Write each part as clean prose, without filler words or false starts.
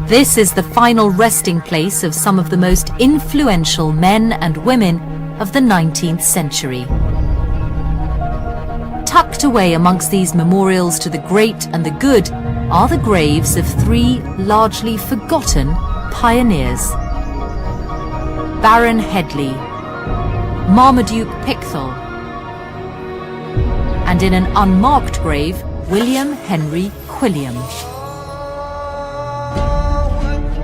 This is the final resting place of some of the most influential men and women of the 19th century. Tucked away amongst these memorials to the great and the good are the graves of three largely forgotten pioneers. Baron Headley, Marmaduke Pickthall, and in an unmarked grave, William Henry Quilliam.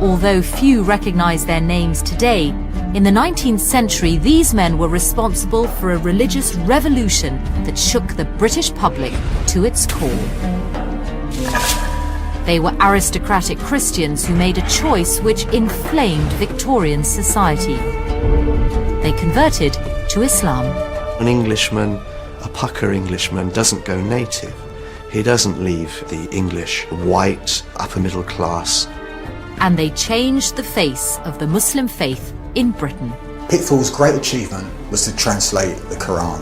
Although few recognize their names today, in the 19th century these men were responsible for a religious revolution that shook the British public to its core. They were aristocratic Christians who made a choice which inflamed Victorian society. They converted to Islam. An Englishman, a pucker Englishman, doesn't go native. He doesn't leave the English white upper middle class. And they changed the face of the Muslim faith in Britain. Pickthall's great achievement was to translate the Quran.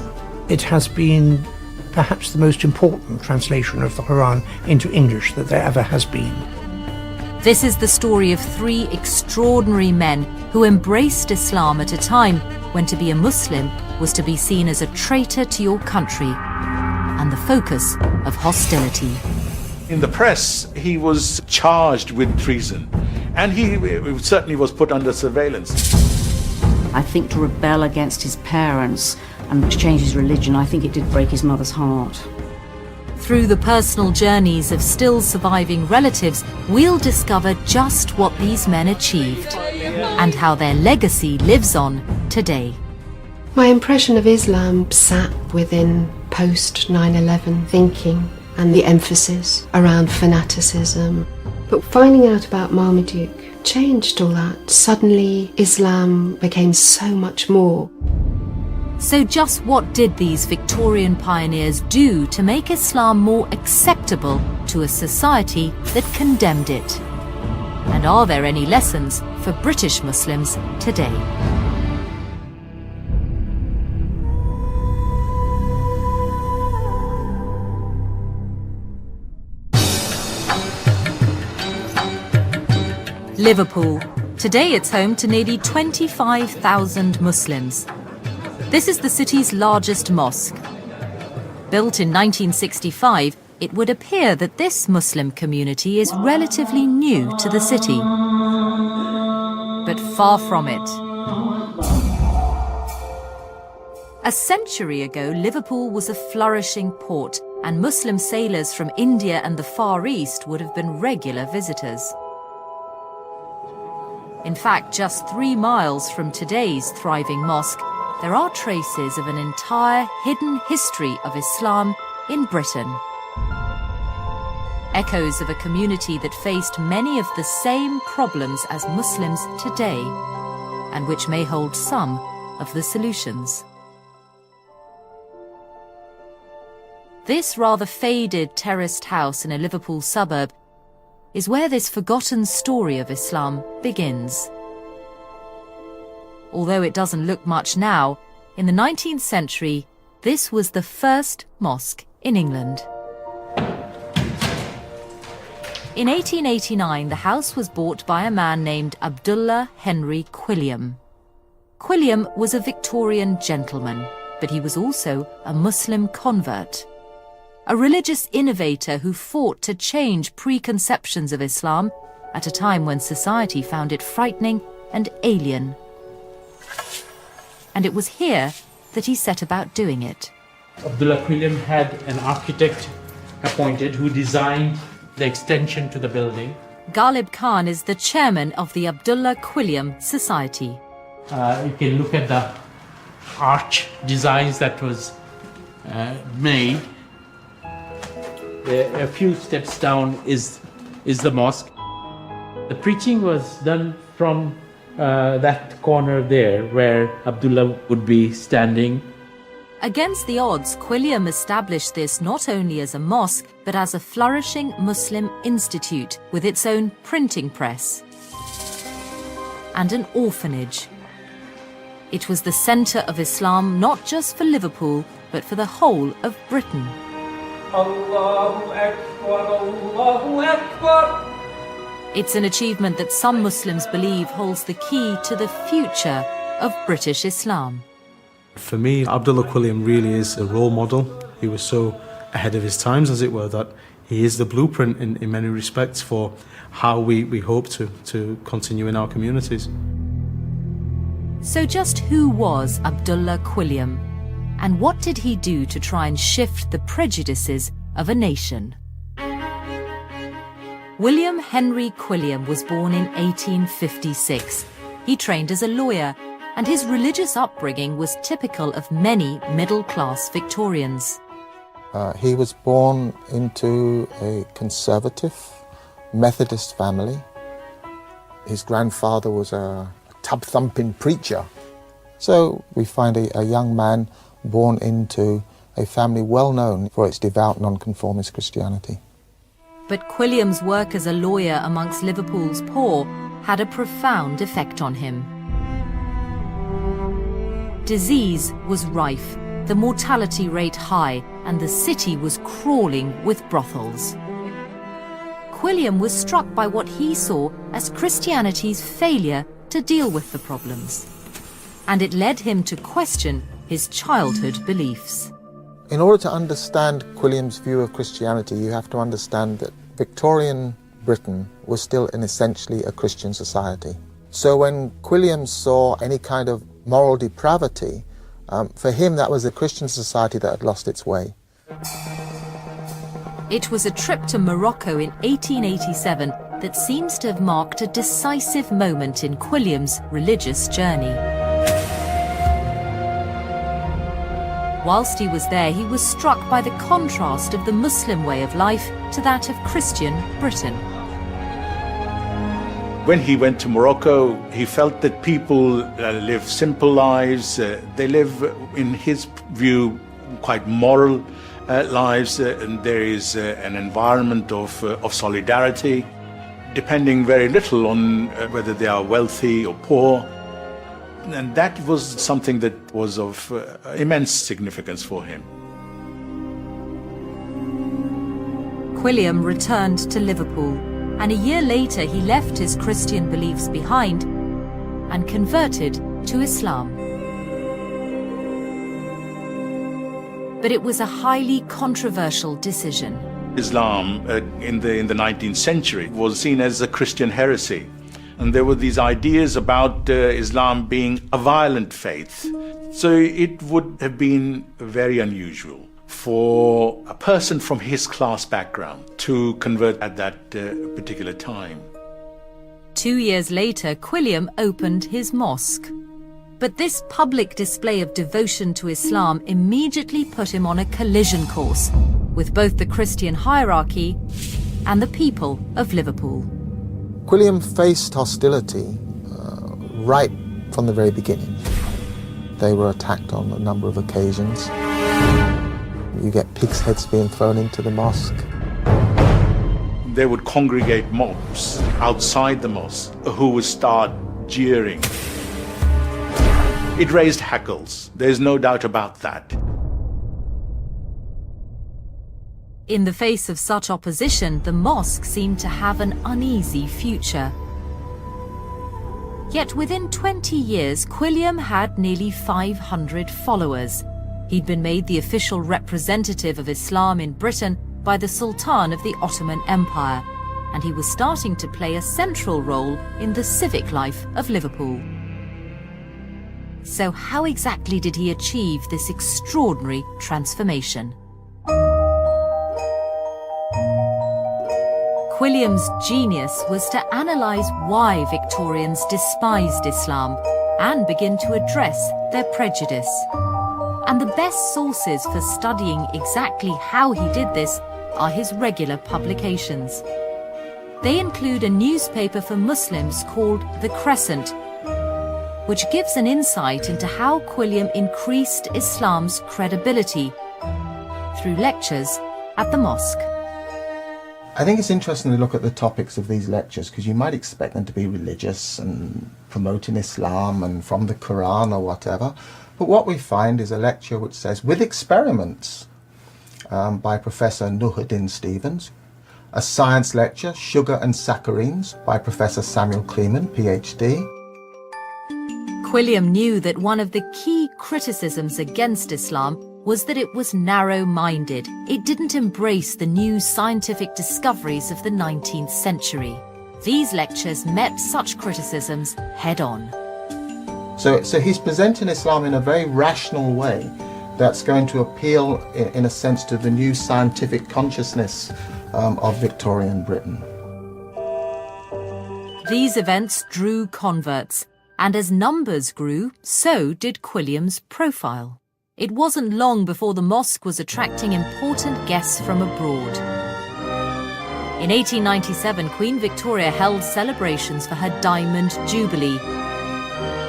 It has been perhaps the most important translation of the Quran into English that there ever has been. This is the story of three extraordinary men who embraced Islam at a time when to be a Muslim was to be seen as a traitor to your country and the focus of hostility. In the press, he was charged with treason, and he certainly was put under surveillance. I think to rebel against his parents and to change his religion, I think it did break his mother's heart. Through the personal journeys of still surviving relatives, we'll discover just what these men achieved and how their legacy lives on today. My impression of Islam sat within post 9/11 thinking and the emphasis around fanaticism. But finding out about Marmaduke changed all that. Suddenly, Islam became so much more. So just what did these Victorian pioneers do to make Islam more acceptable to a society that condemned it? And are there any lessons for British Muslims today? Liverpool. Today it's home to nearly 25,000 Muslims. This is the city's largest mosque. Built in 1965, it would appear that this Muslim community is relatively new to the city. But far from it. A century ago, Liverpool was a flourishing port, and Muslim sailors from India and the Far East would have been regular visitors. In fact, just 3 miles from today's thriving mosque, there are traces of an entire hidden history of Islam in Britain. Echoes of a community that faced many of the same problems as Muslims today, and which may hold some of the solutions. This rather faded terraced house in a Liverpool suburb is where this forgotten story of Islam begins. Although it doesn't look much now, in the 19th century, this was the first mosque in England. In 1889, the house was bought by a man named Abdullah Henry Quilliam. Quilliam was a Victorian gentleman, but he was also a Muslim convert. A religious innovator who fought to change preconceptions of Islam at a time when society found it frightening and alien. And it was here that he set about doing it. Abdullah Quilliam had an architect appointed who designed the extension to the building. Ghalib Khan is the chairman of the Abdullah Quilliam Society. You can look at the arch designs that was made. A few steps down is the mosque. The preaching was done from that corner there where Abdullah would be standing. Against the odds, Quilliam established this not only as a mosque, but as a flourishing Muslim institute with its own printing press and an orphanage. It was the centre of Islam not just for Liverpool, but for the whole of Britain. Allahu Akbar, Allahu Akbar. It's an achievement that some Muslims believe holds the key to the future of British Islam. For me, Abdullah Quilliam really is a role model. He was so ahead of his times, as it were, that he is the blueprint in many respects for how we hope to continue in our communities. So just who was Abdullah Quilliam? And what did he do to try and shift the prejudices of a nation? William Henry Quilliam was born in 1856. He trained as a lawyer, and his religious upbringing was typical of many middle-class Victorians. He was born into a conservative Methodist family. His grandfather was a tub-thumping preacher. So we find a young man born into a family well known for its devout nonconformist Christianity. But Quilliam's work as a lawyer amongst Liverpool's poor had a profound effect on him. Disease was rife, the mortality rate high, and the city was crawling with brothels. Quilliam was struck by what he saw as Christianity's failure to deal with the problems, and it led him to question his childhood beliefs. In order to understand Quilliam's view of Christianity, you have to understand that Victorian Britain was still essentially a Christian society. So when Quilliam saw any kind of moral depravity, for him that was a Christian society that had lost its way. It was a trip to Morocco in 1887 that seems to have marked a decisive moment in Quilliam's religious journey. Whilst he was there, he was struck by the contrast of the Muslim way of life to that of Christian Britain. When he went to Morocco, he felt that people live simple lives. They live, in his view, quite moral lives, and there is an environment of solidarity, depending very little on whether they are wealthy or poor. And that was something that was of immense significance for him. Quilliam returned to Liverpool, and a year later he left his Christian beliefs behind and converted to Islam. But it was a highly controversial decision. Islam in the 19th century was seen as a Christian heresy. And there were these ideas about Islam being a violent faith. So it would have been very unusual for a person from his class background to convert at that particular time. 2 years later, Quilliam opened his mosque. But this public display of devotion to Islam immediately put him on a collision course with both the Christian hierarchy and the people of Liverpool. Quilliam faced hostility right from the very beginning. They were attacked on a number of occasions. You get pigs' heads being thrown into the mosque. They would congregate mobs outside the mosque who would start jeering. It raised hackles, there's no doubt about that. In the face of such opposition, the mosque seemed to have an uneasy future. Yet within 20 years, Quilliam had nearly 500 followers. He'd been made the official representative of Islam in Britain by the Sultan of the Ottoman Empire, and he was starting to play a central role in the civic life of Liverpool. So how exactly did he achieve this extraordinary transformation? Quilliam's genius was to analyse why Victorians despised Islam and begin to address their prejudice. And the best sources for studying exactly how he did this are his regular publications. They include a newspaper for Muslims called The Crescent, which gives an insight into how Quilliam increased Islam's credibility through lectures at the mosque. I think it's interesting to look at the topics of these lectures because you might expect them to be religious and promoting Islam and from the Quran or whatever. But what we find is a lecture which says, with experiments by Professor Nuhuddin Stevens, a science lecture, Sugar and Saccharines, by Professor Samuel Kleeman, PhD. Quilliam knew that one of the key criticisms against Islam was that it was narrow-minded. It didn't embrace the new scientific discoveries of the 19th century. These lectures met such criticisms head-on. So he's presenting Islam in a very rational way that's going to appeal, in a sense, to the new scientific consciousness of Victorian Britain. These events drew converts, and as numbers grew, so did Quilliam's profile. It wasn't long before the mosque was attracting important guests from abroad. In 1897, Queen Victoria held celebrations for her Diamond Jubilee.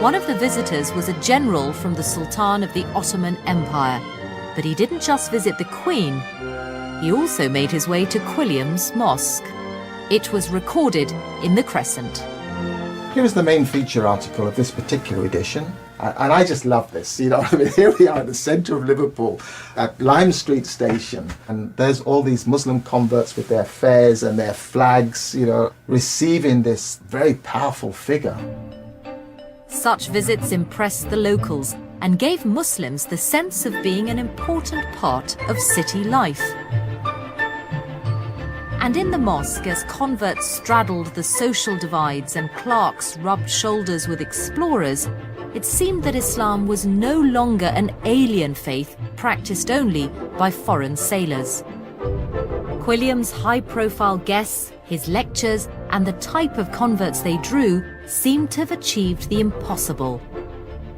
One of the visitors was a general from the Sultan of the Ottoman Empire, but he didn't just visit the Queen, he also made his way to Quilliam's mosque. It was recorded in the Crescent. Here is the main feature article of this particular edition, and I just love this. You know, I mean, here we are in the centre of Liverpool at Lime Street Station, and there's all these Muslim converts with their fairs and their flags, you know, receiving this very powerful figure. Such visits impressed the locals and gave Muslims the sense of being an important part of city life. And in the mosque, as converts straddled the social divides and clerks rubbed shoulders with explorers, it seemed that Islam was no longer an alien faith practiced only by foreign sailors. Quilliam's high-profile guests, his lectures, and the type of converts they drew seemed to have achieved the impossible.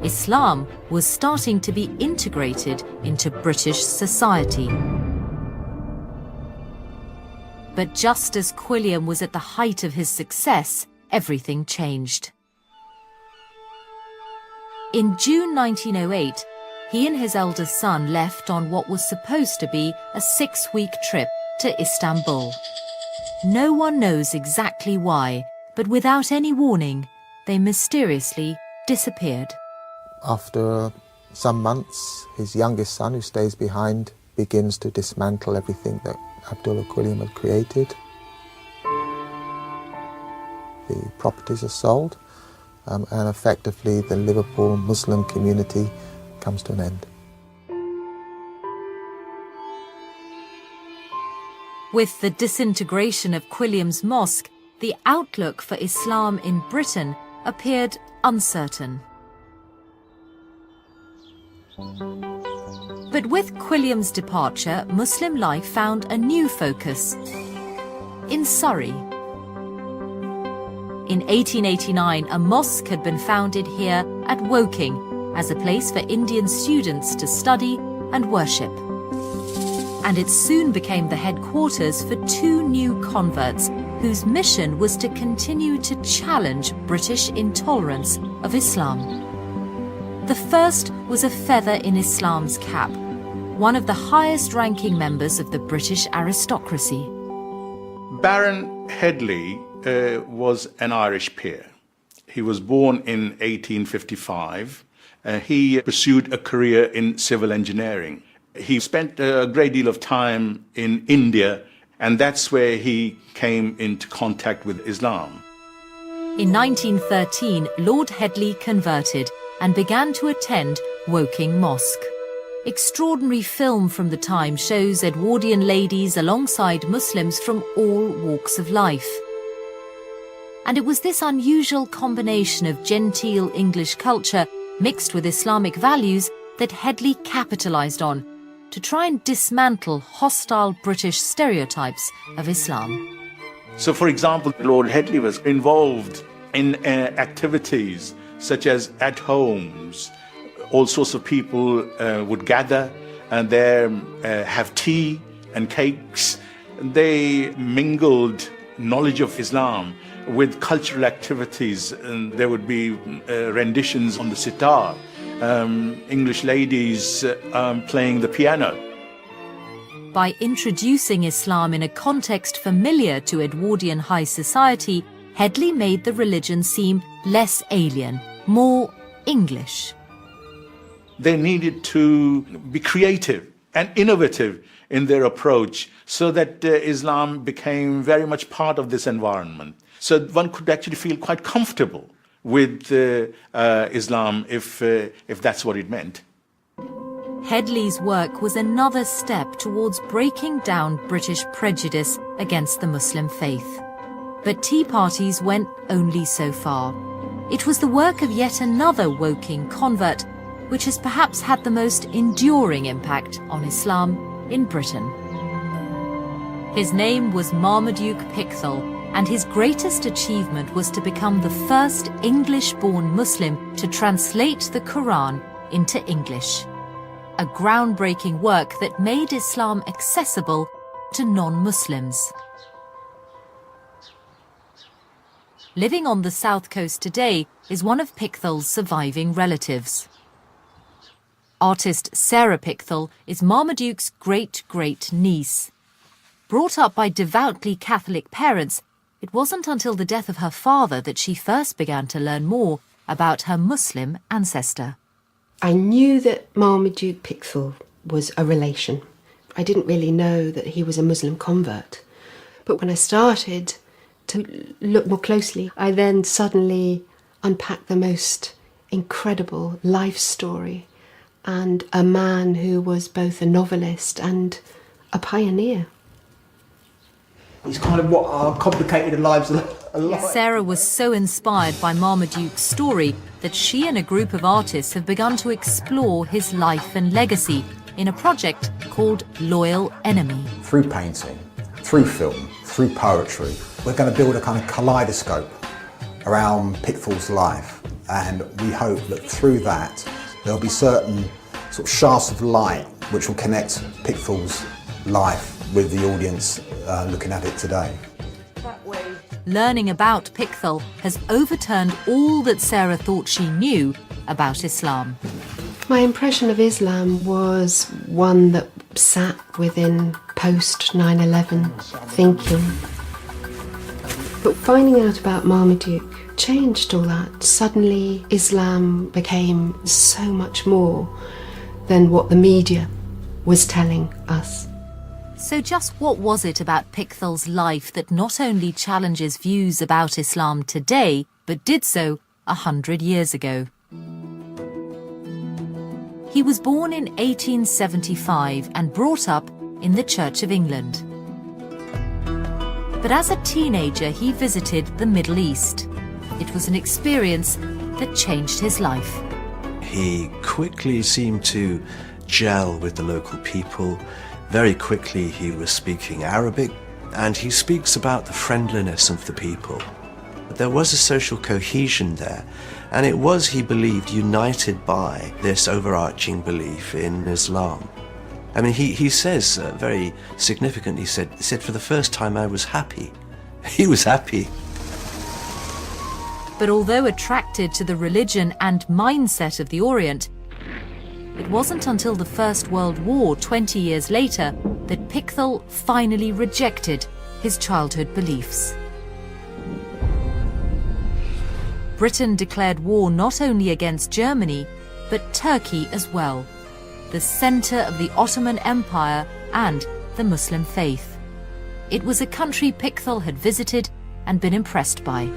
Islam was starting to be integrated into British society. But just as Quilliam was at the height of his success, everything changed. In June 1908, he and his eldest son left on what was supposed to be a 6-week trip to Istanbul. No one knows exactly why, but without any warning, they mysteriously disappeared. After some months, his youngest son, who stays behind, begins to dismantle everything that Abdullah Quilliam had created. The properties are sold, and effectively the Liverpool Muslim community comes to an end. With the disintegration of Quilliam's mosque, the outlook for Islam in Britain appeared uncertain. But with Quilliam's departure, Muslim life found a new focus in Surrey. In 1889, a mosque had been founded here at Woking as a place for Indian students to study and worship. And it soon became the headquarters for 2 new converts whose mission was to continue to challenge British intolerance of Islam. The first was a feather in Islam's cap, one of the highest-ranking members of the British aristocracy. Baron Headley was an Irish peer. He was born in 1855. He pursued a career in civil engineering. He spent a great deal of time in India, and that's where he came into contact with Islam. In 1913, Lord Headley converted and began to attend Woking Mosque. Extraordinary film from the time shows Edwardian ladies alongside Muslims from all walks of life. And it was this unusual combination of genteel English culture mixed with Islamic values that Headley capitalised on to try and dismantle hostile British stereotypes of Islam. So, for example, Lord Headley was involved in activities such as at homes. All sorts of people would gather and there have tea and cakes. They mingled knowledge of Islam with cultural activities, and there would be renditions on the sitar, English ladies playing the piano. By introducing Islam in a context familiar to Edwardian high society, Headley made the religion seem less alien, more English. They needed to be creative and innovative in their approach, so that Islam became very much part of this environment. So one could actually feel quite comfortable with Islam if that's what it meant. Headley's work was another step towards breaking down British prejudice against the Muslim faith. But tea parties went only so far. It was the work of yet another Woking convert which has perhaps had the most enduring impact on Islam in Britain. His name was Marmaduke Pickthall, and his greatest achievement was to become the first English-born Muslim to translate the Quran into English. A groundbreaking work that made Islam accessible to non-Muslims. Living on the south coast today is one of Pickthall's surviving relatives. Artist Sarah Pickthall is Marmaduke's great-great-niece. Brought up by devoutly Catholic parents, it wasn't until the death of her father that she first began to learn more about her Muslim ancestor. I knew that Marmaduke Pickthall was a relation. I didn't really know that he was a Muslim convert. But when I started to look more closely, I then suddenly unpacked the most incredible life story and a man who was both a novelist and a pioneer. It's kind of what complicated the lives a lot. Sarah was so inspired by Marmaduke's story that she and a group of artists have begun to explore his life and legacy in a project called Loyal Enemy. Through painting, through film, through poetry, we're going to build a kind of kaleidoscope around Pickthall's life, and we hope that through that there'll be certain sort of shafts of light which will connect Pickthall's life with the audience looking at it today. Learning about Pickthall has overturned all that Sarah thought she knew about Islam. My impression of Islam was one that sat within post 9/11 thinking. But finding out about Marmaduke changed all that. Suddenly Islam became so much more than what the media was telling us. So just what was it about Pickthall's life that not only challenges views about Islam today, but did so 100 years ago? He was born in 1875 and brought up in the Church of England. But as a teenager, he visited the Middle East. It was an experience that changed his life. He quickly seemed to gel with the local people. Very quickly he was speaking Arabic, and he speaks about the friendliness of the people. But there was a social cohesion there, and it was, he believed, united by this overarching belief in Islam. I mean, he says very significantly, he said, for the first time I was happy. He was happy. But although attracted to the religion and mindset of the Orient, it wasn't until the First World War 20 years later that Pickthall finally rejected his childhood beliefs. Britain declared war not only against Germany, but Turkey as well, the centre of the Ottoman Empire and the Muslim faith. It was a country Pickthall had visited and been impressed by.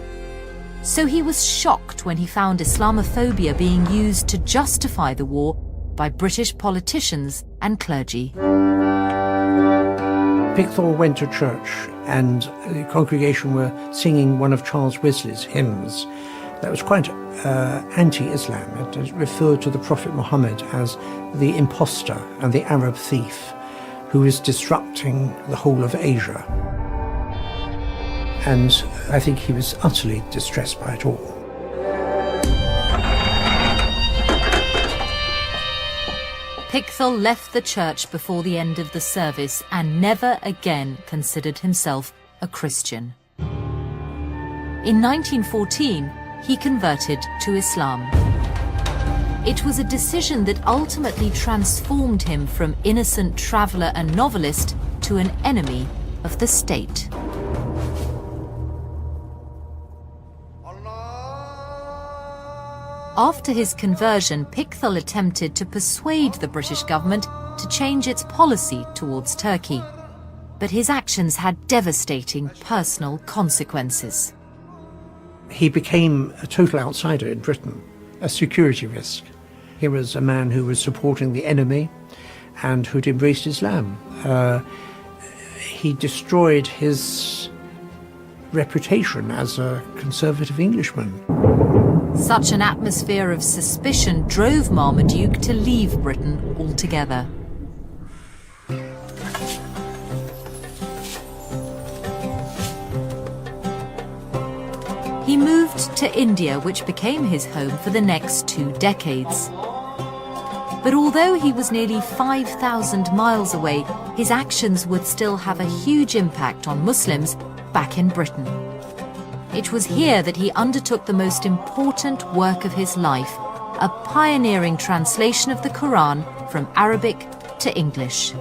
So he was shocked when he found Islamophobia being used to justify the war by British politicians and clergy. Pickthall went to church and the congregation were singing one of Charles Wesley's hymns that was quite anti-Islam. It referred to the Prophet Muhammad as the impostor and the Arab thief who is disrupting the whole of Asia. And I think he was utterly distressed by it all. Pickthall left the church before the end of the service and never again considered himself a Christian. In 1914, he converted to Islam. It was a decision that ultimately transformed him from innocent traveller and novelist to an enemy of the state. After his conversion, Pickthall attempted to persuade the British government to change its policy towards Turkey. But his actions had devastating personal consequences. He became a total outsider in Britain, a security risk. He was a man who was supporting the enemy and who'd embraced Islam. He destroyed his reputation as a conservative Englishman. Such an atmosphere of suspicion drove Marmaduke to leave Britain altogether. He moved to India, which became his home for the next 2 decades. But although he was nearly 5,000 miles away, his actions would still have a huge impact on Muslims back in Britain. It was here that he undertook the most important work of his life, a pioneering translation of the Quran from Arabic to English.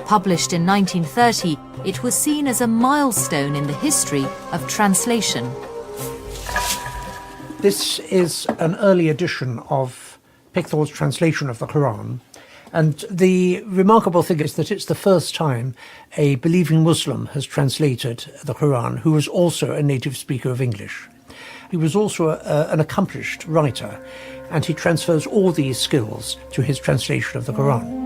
Published in 1930, it was seen as a milestone in the history of translation. This is an early edition of Pickthall's translation of the Quran, and the remarkable thing is that it's the first time a believing Muslim has translated the Quran who was also a native speaker of English. He was also an accomplished writer, and he transfers all these skills to his translation of the Quran.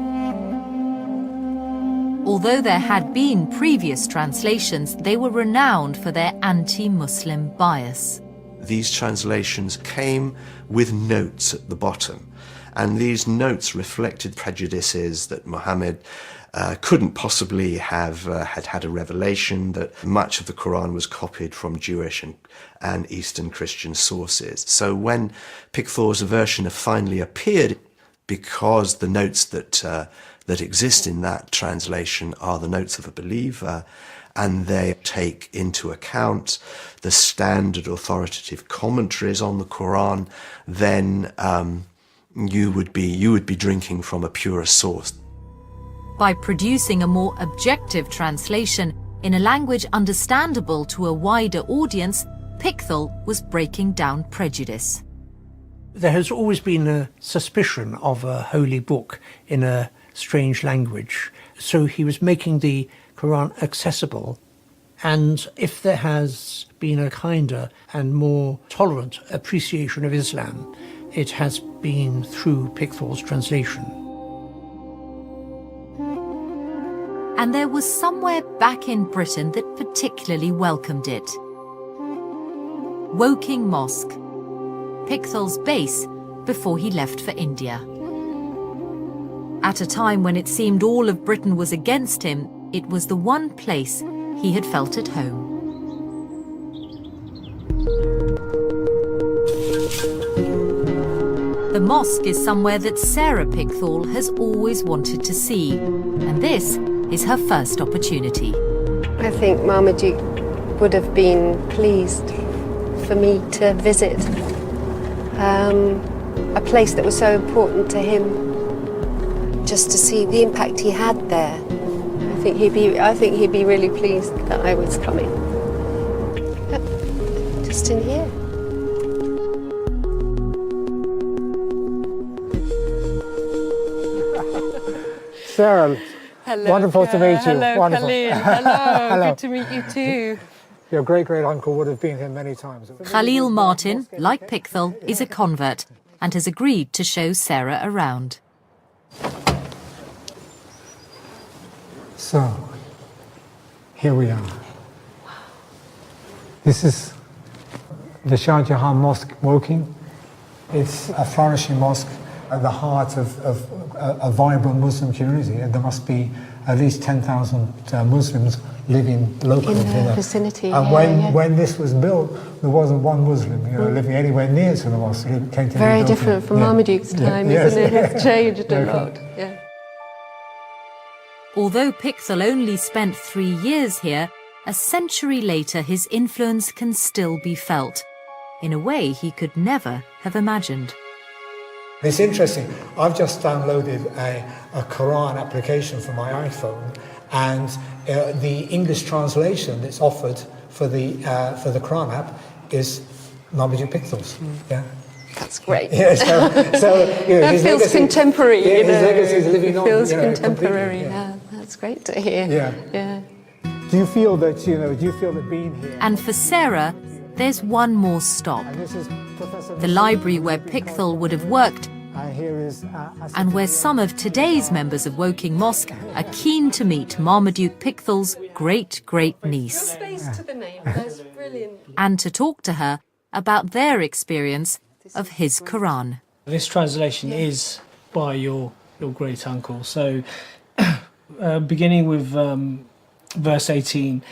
Although there had been previous translations, they were renowned for their anti-Muslim bias. These translations came with notes at the bottom, and these notes reflected prejudices that Muhammad couldn't possibly have had a revelation, that much of the Quran was copied from Jewish and Eastern Christian sources. So when Pickthall's version finally appeared, because the notes that exist in that translation are the notes of a believer, and they take into account the standard authoritative commentaries on the Quran, then you would be drinking from a purer source. By producing a more objective translation in a language understandable to a wider audience, Pickthall was breaking down prejudice. There has always been a suspicion of a holy book in a strange language, so he was making the Quran accessible, and if there has been a kinder and more tolerant appreciation of Islam, it has been through Pickthall's translation. And there was somewhere back in Britain that particularly welcomed it. Woking Mosque, Pickthall's base before he left for India. At a time when it seemed all of Britain was against him, it was the one place he had felt at home. The mosque is somewhere that Sarah Pickthall has always wanted to see, and this is her first opportunity. I think Marmaduke would have been pleased for me to visit a place that was so important to him, just to see the impact he had there. I think he'd be really pleased that I was coming. Yep, just in here. Sarah, hello, wonderful to meet you. Hello, wonderful. Khalil. Hello. Hello. Good to meet you too. Your great-great-uncle would have been here many times. Khalil Martin, like Pickthall, is a convert and has agreed to show Sarah around. So, here we are. This is the Shah Jahan Mosque, Woking. It's a flourishing mosque at the heart of a vibrant Muslim community, and there must be at least 10,000 Muslims living locally in the vicinity. And when this was built, there wasn't one Muslim, living anywhere near to the mosque. It came to very different from Marmaduke's time, yes. isn't it? It's changed a lot. Yeah. Although Pickthall only spent 3 years here, a century later his influence can still be felt, in a way he could never have imagined. It's interesting. I've just downloaded a Quran application for my iPhone, and the English translation that's offered for the Quran app is Marmaduke Pickthall's. Yeah. That's great. Yeah, That his feels legacy, contemporary. Yeah, you his know. legacy is living on. Feels completely, contemporary. yeah. That's great to hear. Yeah. Do you feel that being here? And for Sarah, there's one more stop. And this is Professor The library where Pickthall would have worked, here is, and where some of today's members of Woking Mosque are keen to meet Marmaduke Pickthall's great-great-niece, Space to the name. That's brilliant. and to talk to her about their experience of his Quran. This translation is by your great uncle. So, beginning with verse 18,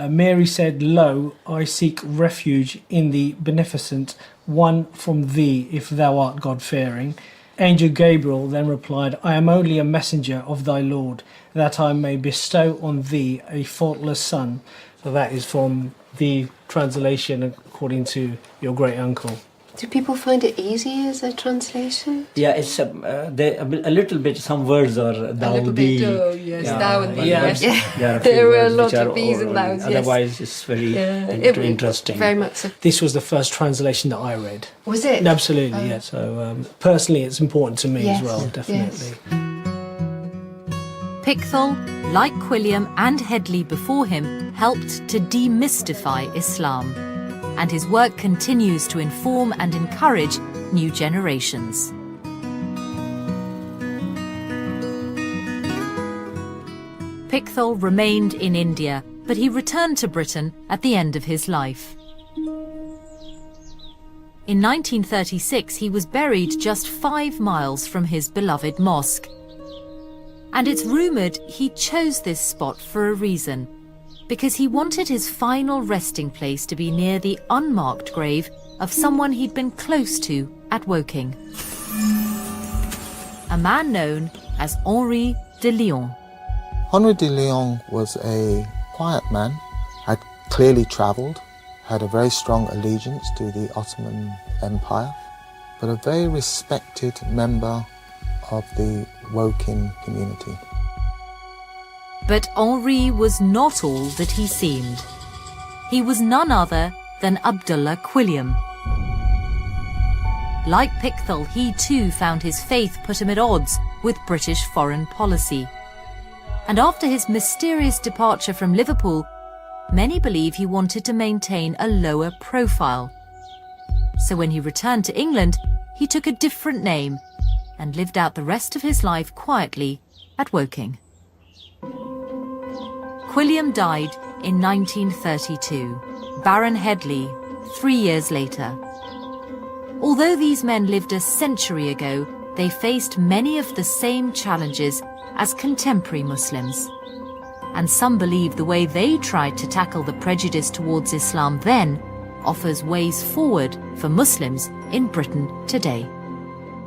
Mary said, "Lo, I seek refuge in the beneficent one from thee, if thou art God-fearing." Angel Gabriel then replied, "I am only a messenger of thy Lord, that I may bestow on thee a faultless son." So that is from the translation according to your great uncle. Do people find it easy as a translation? Yeah, it's a little bit. Some words are thou, A little thee. bit, oh, yes, thou and thee. Yeah, Yes. there are, There were a few lot words which of are these and oral. thous, yes. Otherwise, it's very interesting. Very much so. This was the first translation that I read. Was it? Absolutely, yeah. So personally, it's important to me Yes, as well, definitely. Pickthall, like Quilliam and Headley before him, helped to demystify Islam, and his work continues to inform and encourage new generations. Pickthall remained in India, but he returned to Britain at the end of his life. In 1936, he was buried just 5 miles from his beloved mosque. And it's rumoured he chose this spot for a reason, because he wanted his final resting place to be near the unmarked grave of someone he'd been close to at Woking. A man known as Henri de Lyon. Henri de Lyon was a quiet man, had clearly travelled, had a very strong allegiance to the Ottoman Empire, but a very respected member of the Woking community. But Henri was not all that he seemed. He was none other than Abdullah Quilliam. Like Pickthall, he too found his faith put him at odds with British foreign policy. And after his mysterious departure from Liverpool, many believe he wanted to maintain a lower profile. So when he returned to England, he took a different name and lived out the rest of his life quietly at Woking. Quilliam died in 1932, Baron Headley 3 years later. Although these men lived a century ago, they faced many of the same challenges as contemporary Muslims. And some believe the way they tried to tackle the prejudice towards Islam then offers ways forward for Muslims in Britain today.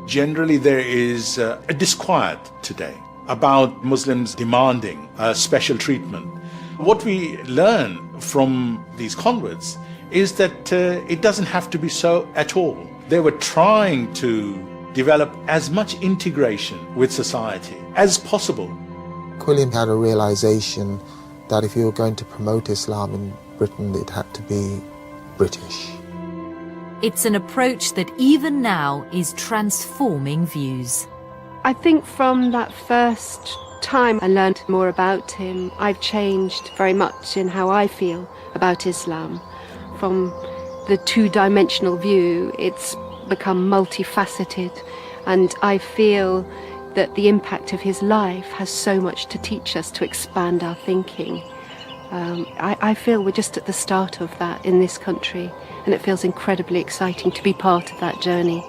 Generally, there is a disquiet today about Muslims demanding special treatment. What we learn from these converts is that it doesn't have to be so at all. They were trying to develop as much integration with society as possible. Quilliam had a realization that if you were going to promote Islam in Britain, it had to be British. It's an approach that even now is transforming views. I think from that first time I learned more about him, I've changed very much in how I feel about Islam. From the two-dimensional view, it's become multifaceted, and I feel that the impact of his life has so much to teach us, to expand our thinking. I feel we're just at the start of that in this country, and it feels incredibly exciting to be part of that journey.